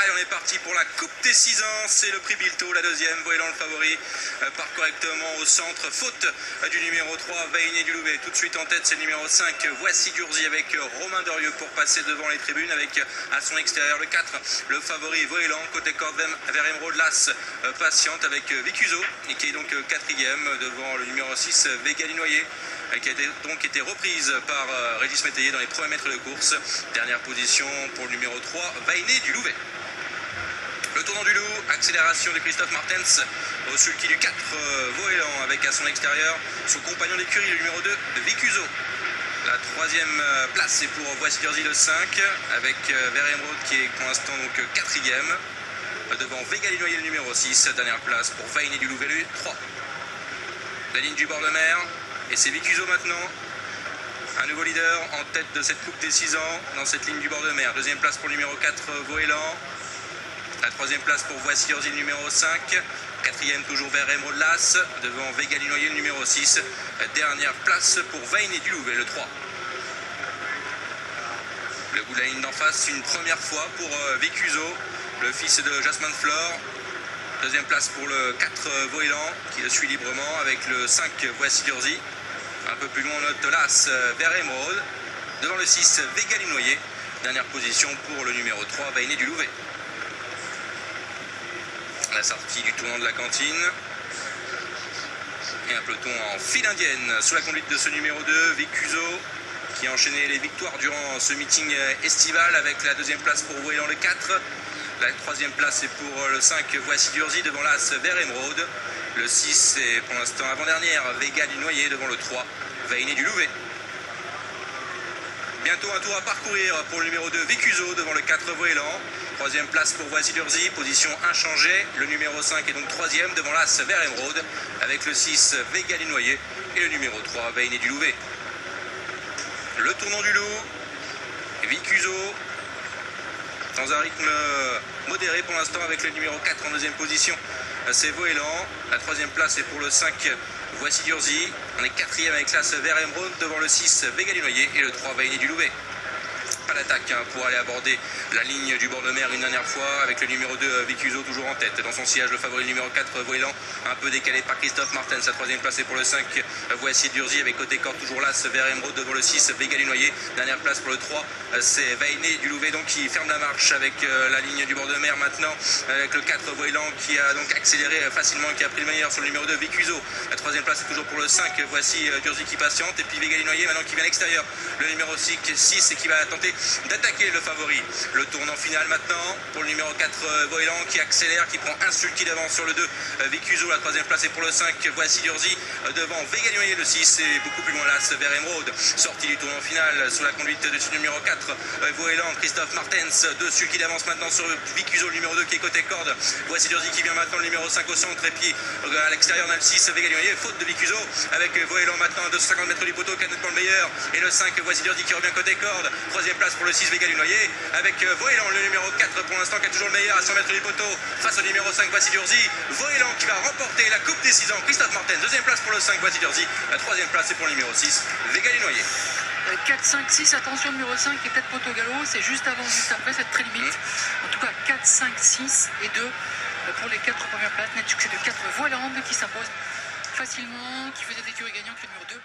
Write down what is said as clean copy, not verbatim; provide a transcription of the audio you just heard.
Allez, on est parti pour la Coupe des 6 ans. C'est le prix Bilto, la deuxième. Voélan le favori part correctement au centre. Faute du numéro 3, Vainé du Louvet. Tout de suite en tête, c'est le numéro 5, Voici Durzi avec Romain Dorieux pour passer devant les tribunes. Avec à son extérieur le 4, le favori Voélan. Côté corde vers Emeraude, l'As patiente avec Vicuso et qui est donc quatrième devant le numéro 6, Vega Linoyer, qui a donc été reprise par Régis Métayer dans les premiers mètres de course. Dernière position pour le numéro 3, Vainé du Louvet. Le tournant du loup, accélération de Christophe Martens au sulky du 4, Voélan avec à son extérieur son compagnon d'écurie, le numéro 2, Vicuso. La troisième place c'est pour Voici Durzi le 5 avec Vers Emeraude qui est pour l'instant donc quatrième. Devant Vega Linoyer le numéro 6, dernière place pour Vainé du Louvet le 3. La ligne du bord de mer, et c'est Vicuso maintenant. Un nouveau leader en tête de cette Coupe des 6 ans dans cette ligne du bord de mer. Deuxième place pour le numéro 4, Voélan. La troisième place pour Voici Durzi le numéro 5. Quatrième toujours vers Emeraude Las, devant Vega Linoyer le numéro 6. Dernière place pour Vainé du Louvet le 3. Le bout de la ligne d'en face, une première fois pour Vicuso, le fils de Jasmine Flore. Deuxième place pour le 4 Voélan qui le suit librement avec le 5 Voici Durzi. Un peu plus loin on note l'As vers Emeraude. Devant le 6 Vega Linoyer. Dernière position pour le numéro 3 Vainé du Louvet. La sortie du tournant de la cantine. Et un peloton en file indienne sous la conduite de ce numéro 2, Vicuso, qui a enchaîné les victoires durant ce meeting estival avec la deuxième place pour Voélan le 4. La troisième place est pour le 5 Voici Durzi devant l'As vers Emeraude. Le 6 est pour l'instant avant-dernière Vega Linoyer devant le 3 Vainé du Louvet. Bientôt un tour à parcourir pour le numéro 2 Vicuso devant le 4 Voélan. Troisième place pour Voici Durzi, position inchangée. Le numéro 5 est donc troisième devant l'As vers Emeraude avec le 6 Vega Linoyer et le numéro 3 Vainé du Louvet. Le tournant du loup, Vicuso dans un rythme modéré pour l'instant avec le numéro 4 en deuxième position. C'est Voélan. La troisième place est pour le 5 Voici Durzi. On est quatrième avec l'As vers Emeraude devant le 6 Vega Linoyer et le 3 Vainé du Louvet. Pas d'attaque pour aller aborder la ligne du bord de mer une dernière fois avec le numéro 2 Vicuso toujours en tête. Dans son sillage le favori numéro 4 Voélan, un peu décalé par Christophe Martens. Sa troisième place est pour le 5 Voici Durzi avec côté corde toujours l'As vers Emeraude devant le 6 Vega Linoyer. Dernière place pour le 3 c'est Vainé du Louvet donc qui ferme la marche avec la ligne du bord de mer maintenant avec le 4 Voélan qui a donc accéléré facilement, qui a pris le meilleur sur le numéro 2 Vicuso. La troisième place est toujours pour le 5 Voici Durzi qui patiente et puis Vega Linoyer maintenant qui vient à l'extérieur. Le numéro 6 et qui va tenter d'attaquer le favori. Le tournant final maintenant pour le numéro 4 Voélan qui accélère, qui prend un sulky d'avance sur le 2 Vicuso. La troisième place est pour le 5 Voici Durzi devant Vega Linoyer le 6 et beaucoup plus loin l'As vers Emeraude. Sortie du tournant final sous la conduite de ce numéro 4 Voélan, Christophe Martens. Deux sulky d'avance maintenant sur Vicuso, le numéro 2 qui est côté corde. Voici Durzi qui vient maintenant le numéro 5 au centre et puis à l'extérieur on a le 6 Vega Linoyer. Faute de Vicuso avec Voélan maintenant à 250 mètres du poteau qui est nettement le meilleur et le 5 Voici Durzi qui revient côté corde. Troisième place pour le 6 Vega Linoyer avec Voélan le numéro 4 pour l'instant qui est toujours le meilleur à 100 mètres du poteau face au numéro 5 Voici Durzi. Voélan qui va remporter la Coupe des 6 ans. Christophe Martens, deuxième place pour le 5 Voici Durzi. La troisième place est pour le numéro 6 Vega Linoyer. 4, 5, 6, attention numéro 5 qui est peut-être poteau galop, c'est juste avant, juste après, c'est très limite. En tout cas 4, 5, 6 et 2 pour les 4 premières places. Net succès de 4 Voélan qui s'impose facilement, qui faisait des écuries gagnantes, le numéro 2.